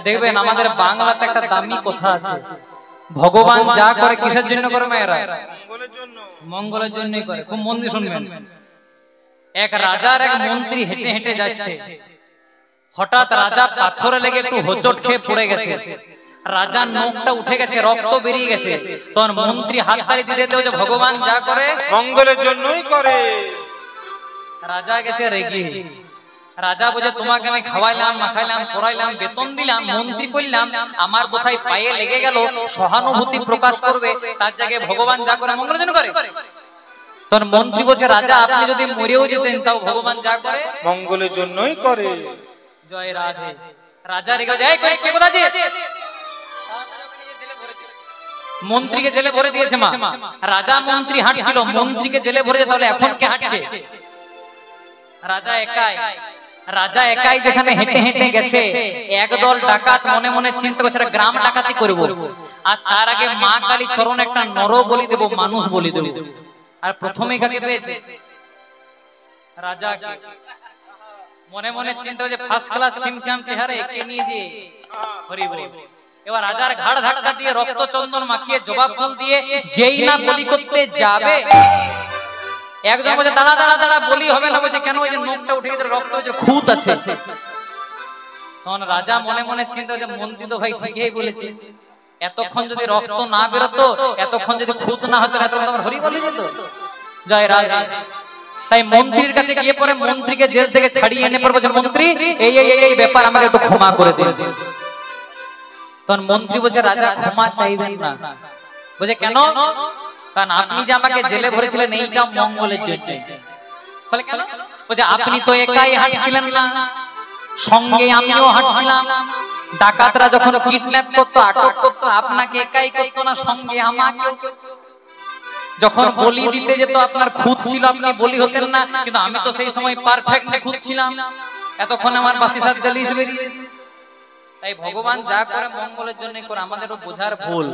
দেখবেন আমাদের বাংলাতে একটা দামি কথা আছে, ভগবান যা করে কিসের জন্য করে মায়েরা? মঙ্গলের জন্য। মঙ্গলের জন্যই করে। খুব মন দিয়ে শুনবেন। এক রাজার এক মন্ত্রী হেঁটে হেঁটে যাচ্ছে, হঠাৎ রাজা পাথরে লেগে একটু হোঁচট খেয়ে পড়ে গেছে, রাজার নখটা উঠে গেছে, রক্ত বেরিয়ে গেছে। তখন মন্ত্রী হাততালি দিতে দিতে ভগবান যা করে মঙ্গলের জন্যই করে। রাজা গেছে রেগে। রাজা বলে তোমাকে আমি খাওয়াইলাম, মাখাইলাম, পড়াইলাম, বেতন দিলাম, মন্ত্রী করলাম, আমার কোথায় পায়ে লেগে গেল, সহানুভূতি প্রকাশ করবে, তার জায়গায় ভগবান যা করে মঙ্গলের জন্য করে। তখন মন্ত্রী বলছে রাজা আপনি যদি মরেও যেতেন তাও ভগবান যা করে মঙ্গলের জন্যই করে। জয় রাধে। রাজা রেগে যায়, কে কোথায় আছে? মন্ত্রীকে জেলে ভরে দিয়েছে মা। রাজা মন্ত্রী হাঁটছিল, মন্ত্রীকে জেলে ভরে, তাহলে এখন কে হাঁটছে? রাজা একাই। রাজা একাই যেখানে হেঁটে হেঁটে গেছে, একদল ডাকাত মনে মনে চিন্তা করছে গ্রাম ডাকাতি করব, আর তার আগে মা কালী চরণ একটা নর বলি দেব, মানুষ বলি দেব। আর প্রথমে কাকে পেয়েছে? রাজা। মনে মনে চিন্তা যে ফার্স্ট ক্লাস সিমচাম চেহারা, একে নিয়ে দিয়ে হরি বল। এবার রাজার ঘাড় ধাক্কা দিয়ে রক্ত চন্দন মাখিয়ে জবা ফুল দিয়ে যেই না বলি করতে যাবে, একজন বলছে দাঁড়া দাঁড়া দাঁড়া, বলি হবে না। বলছে কেন? ওই যে নখটা উঠে গেছে, রক্ত হচ্ছে, খুঁত আছে। তখন রাজা মনে মনে চিন্তা যে মন্ত্রী তো ভাই ঠিকই বলেছে, এতক্ষণ যদি রক্ত না বেরোতো, এতক্ষণ যদি খুঁত না হতো, এতক্ষণ আমার হরি বলে যেত। জয় রাধে। তাই মন্ত্রীর কাছে গিয়ে পরে মন্ত্রীকে জেল থেকে ছাড়িয়ে এনে পরে বলছে মন্ত্রী এই এই এই ব্যাপার আমাকে একটু ক্ষমা করে দিন। তখন মন্ত্রী বলছে রাজা ক্ষমা চাইবেন না। বলছে কেন? কারণ আপনি যে আমাকে জেলে ভরেছিলেন এইটা মঙ্গলের জন্য। বলে কেন? বলছে আপনি তো একাই হাঁটছিলেন না, সঙ্গে আমিও হাঁটছিলাম। ডাকাতরা যখন কিডন্যাপ করতো, আটক করতো, আপনাকে একাই করতো না, সঙ্গে আমাকেও করতো। যখন বলি দিতে যেত আপনার খুঁত ছিল, আপনি বলি হতেন না, কিন্তু আমি তো সেই সময় পারফেক্টলি খুঁত ছিলাম, এতক্ষণ আমার বাসি সাথে লিস্ট বেরিয়ে। তাই ভগবান যা করে মঙ্গলের জন্যই করে, আমাদেরও বোঝার ভুল।